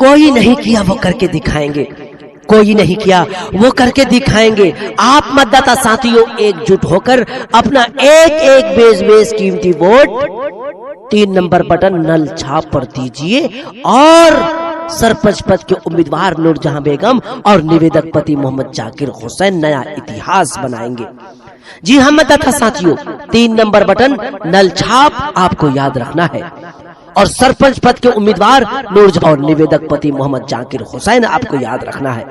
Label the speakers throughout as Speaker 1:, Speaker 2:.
Speaker 1: कोई नहीं किया वो करके दिखाएंगे, कोई नहीं किया वो करके दिखाएंगे। आप मतदाता साथियों एकजुट होकर अपना एक एक बेस कीमती वोट 3 नंबर बटन नल छाप पर दीजिए और सरपंच पद के उम्मीदवार नूरजहां बेगम और निवेदक पति मोहम्मद जाकिर हुसैन नया इतिहास बनाएंगे। जी हाँ मतदाता साथियों, 3 नंबर बटन नल छाप आपको याद रखना है और सरपंच पद के उम्मीदवार नूरजहां और निवेदक पति मोहम्मद जाकिर हुसैन आपको याद रखना है,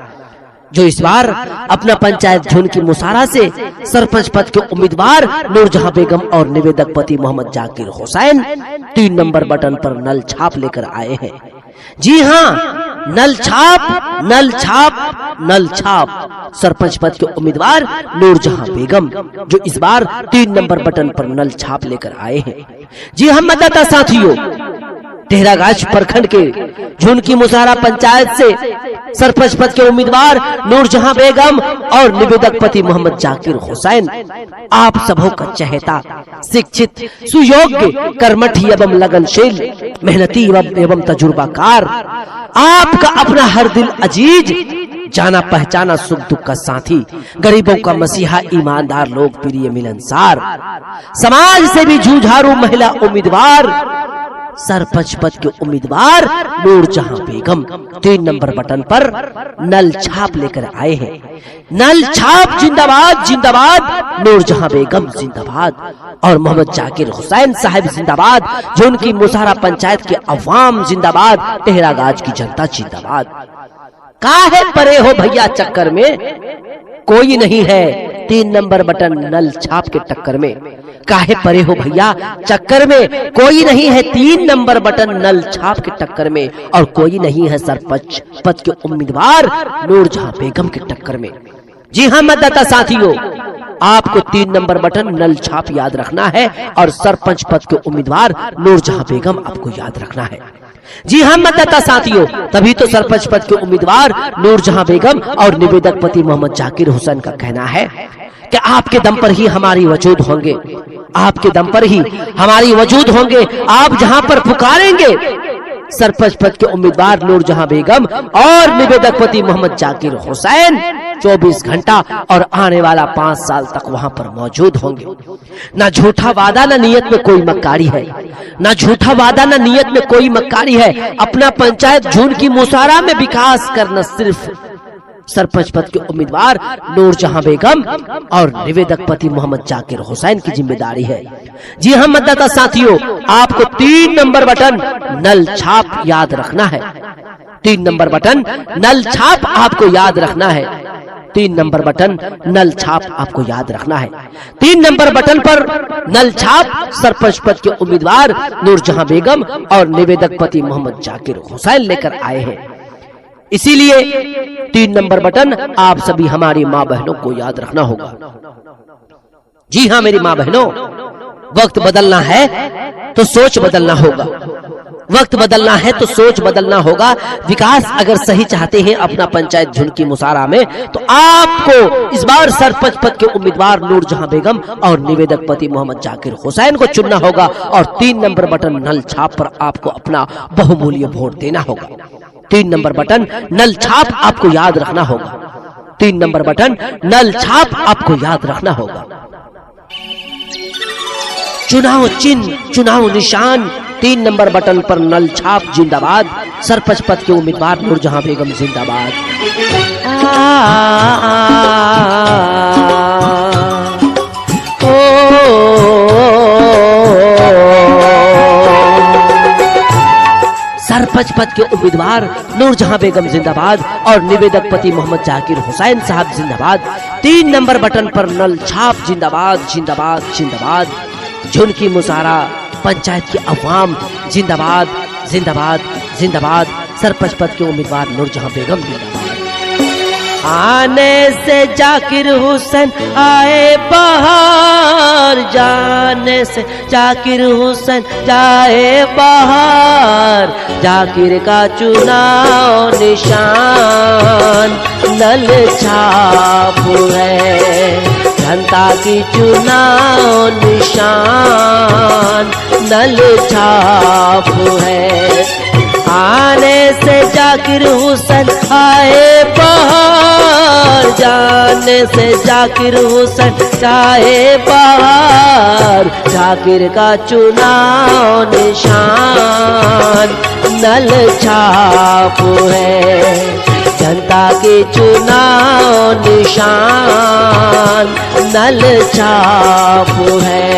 Speaker 1: जो इस बार अपना पंचायत झुन की मुसारा से सरपंच पद के उम्मीदवार नूरजहां बेगम और निवेदक पति मोहम्मद जाकिर हुसैन 3 नंबर बटन पर नल छाप लेकर आए हैं। जी हाँ, नल छाप नल छाप नल छाप सरपंच पद के उम्मीदवार नूरजहां बेगम, जो इस बार 3 नंबर बटन पर नल छाप लेकर आए हैं। जी हम मतदाता साथियों, टेहरागाछ प्रखंड के झुनकी मुसारा पंचायत से सरपंच पद के उम्मीदवार नूरजहां बेगम और निवेदक पति मोहम्मद जाकिर हुसैन आप सबों का चहेता, शिक्षित, सुयोग्य, कर्मठी एवं लगनशील, मेहनती एवं तजुर्बाकार, आपका अपना हर दिल अजीज, जाना पहचाना सुख दुख का साथी, गरीबों का मसीहा, ईमानदार, लोकप्रिय, मिलनसार, समाज से भी जूझारू महिला उम्मीदवार सरपंच पद के उम्मीदवार नूरजहां बेगम 3 नंबर बटन पर नल छाप लेकर आए हैं। नल छाप जिंदाबाद जिंदाबाद, नूरजहां बेगम जिंदाबाद और मोहम्मद जाकिर हुसैन साहब जिंदाबाद, जो उनकी मुसारा पंचायत के अवाम जिंदाबाद, टेहरागाछ की जनता जिंदाबाद। काहे परे हो भैया चक्कर में, कोई नहीं है 3 नंबर बटन नल छाप के टक्कर में। काहे परे हो भैया चक्कर में, कोई नहीं है 3 नंबर बटन नल छाप के टक्कर में और कोई नहीं है सरपंच पद के उम्मीदवार नूरजहां बेगम के टक्कर में। जी हाँ मतदाता साथियों, आपको 3 नंबर बटन नल छाप याद रखना है और सरपंच पद के उम्मीदवार नूरजहां बेगम आपको याद रखना है। जी हाँ मतदाता साथियों, तभी तो सरपंच पद के उम्मीदवार नूरजहां बेगम और निवेदक पति मोहम्मद जाकिर हुसैन का कहना है कि आपके दम पर ही हमारी वजूद होंगे, आपके दम पर ही हमारी वजूद होंगे। आप जहां पर पुकारेंगे सरपंच पद के उम्मीदवार नूरजहां बेगम और निवेदक पति मोहम्मद जाकिर हुसैन 24 घंटा और आने वाला 5 साल तक वहां पर मौजूद होंगे। ना झूठा वादा, ना नियत में कोई मक्कारी है, ना झूठा वादा, ना नियत में कोई मक्कारी है। अपना पंचायत झुन की मुसारा में विकास करना सिर्फ सरपंच पद के उम्मीदवार नूरजहां बेगम और निवेदक पति मोहम्मद जाकिर हुसैन की जिम्मेदारी है। जी हाँ मतदाता साथियों, आपको 3 नंबर बटन नल छाप याद रखना है। 3 नंबर बटन नल छाप आपको याद रखना है। 3 नंबर बटन नल छाप आपको याद रखना है। 3 नंबर बटन पर नल छाप सरपंच पद के उम्मीदवार नूरजहां बेगम और निवेदक पति मोहम्मद जाकिर हुसैन लेकर आए हैं। इसीलिए 3 नंबर बटन आप सभी हमारी माँ बहनों को याद रखना होगा। जी हाँ मेरी माँ बहनों, वक्त बदलना है तो सोच बदलना होगा, वक्त बदलना है तो सोच बदलना होगा। विकास अगर सही चाहते हैं अपना पंचायत झुनकी मुसारा में, तो आपको इस बार सरपंच पद के उम्मीदवार नूरजहां बेगम और निवेदक पति मोहम्मद जाकिर हुसैन को चुनना होगा और 3 नंबर बटन नल छाप पर आपको अपना बहुमूल्य वोट देना होगा। 3 नंबर बटन नल छाप आपको याद रखना होगा। 3 नंबर बटन नल छाप आपको याद रखना होगा। चुनाव चिन्ह, चुनाव निशान, 3 नंबर बटन पर नल छाप जिंदाबाद, सरपंच पद के उम्मीदवार नूरजहां बेगम जिंदाबाद। सरपंच पद के उम्मीदवार नूरजहां बेगम जिंदाबाद और निवेदक पति मोहम्मद जाकिर हुसैन साहब जिंदाबाद। 3 नंबर बटन पर नल छाप जिंदाबाद जिंदाबाद जिंदाबाद। झुनकी मुसारा पंचायत की अवाम जिंदाबाद जिंदाबाद जिंदाबाद। सरपंच पद के उम्मीदवार नूरजहां बेगम जिंदाबाद। आने से जाकिर हुसैन आए बाहर, जाने से जाकिर हुसैन जाए बाहर। जाकिर का चुनाव निशान नल छाप है, जनता की चुनाव निशान नल छाप है। आने से जाकिर हुसैन आए बाहर, जाने से जाकिर हुसैन आए बाहर। जाकिर का चुनाव निशान नल छाप है, जनता के चुनाव निशान नल छाप है।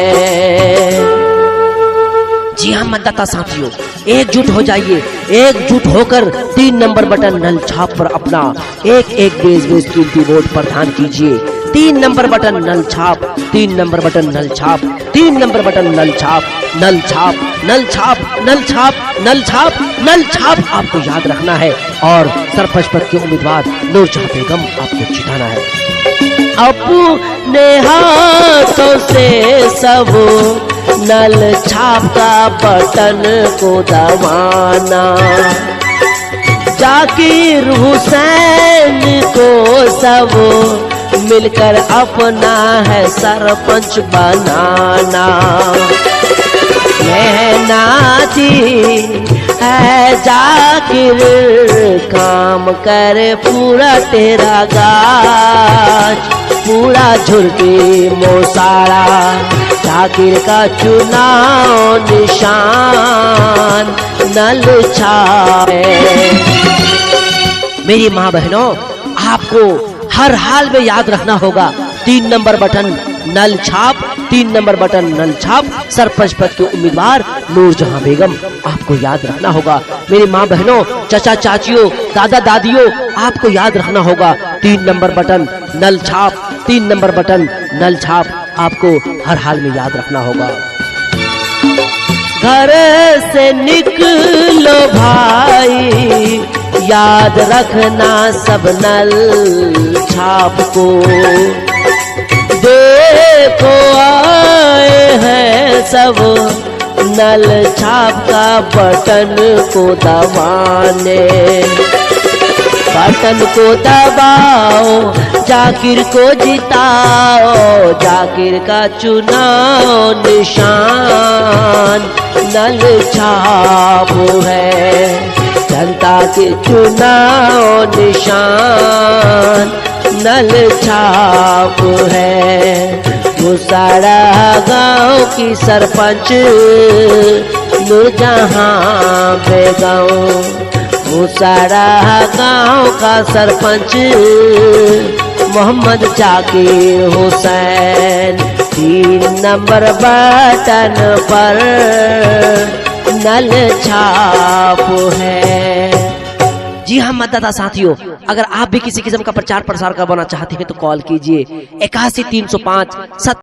Speaker 1: जी हाँ मतदाता साथियों, एकजुट हो जाइए, एकजुट होकर 3 नंबर बटन नल छाप पर अपना एक एक बेस कीमती वोट प्रदान कीजिए। 3 नंबर बटन नल छाप, 3 नंबर बटन नल छाप, 3 नंबर बटन नल छाप, नल छाप, नल छाप, नल छाप, नल छाप, नल छाप आपको याद रखना है और सरपंच पद के उम्मीदवार नूरजहां बेगम आपको जिताना है। अपने हाथों से सब नल छाप का बटन को दबाना, जाकिर हुसैन को सब मिलकर अपना है सरपंच बनाना। मेहनती है जाकिर, काम करे पूरा तेरा गाज, पूरा झुरकी मोसारा। जाकिर का चुनाव निशान नल छाप है। मेरी माँ बहनों, आपको हर हाल में याद रखना होगा 3 नंबर बटन नल छाप, 3 नंबर बटन नल छाप, सरपंच पद के उम्मीदवार नूरजहां बेगम आपको याद रखना होगा। मेरी माँ बहनों, चाचा चाचियों, दादा दादियों, आपको याद रखना होगा 3 नंबर बटन नल छाप, 3 नंबर बटन नल छाप आपको हर हाल में याद रखना होगा। घर से निकलो भाई, याद रखना सब नल छाप को। देखो आए हैं सब नल छाप का बटन को दबाने। बटन को दबाओ, जाकिर को जिताओ, जाकिर का चुनाव निशान नल छाप है। जनता के चुनाव निशान नल छाप है। मुसाड़ा गांव की सरपंच नूरजहां बेगम, मुसाड़ा गांव का सरपंच मोहम्मद जाकिर हुसैन। 3 नंबर बटन पर नल छाप है। जी हाँ मतदाता साथियों, अगर आप भी किसी किस्म का प्रचार प्रसार करवाना चाहते हैं तो कॉल कीजिए 81 305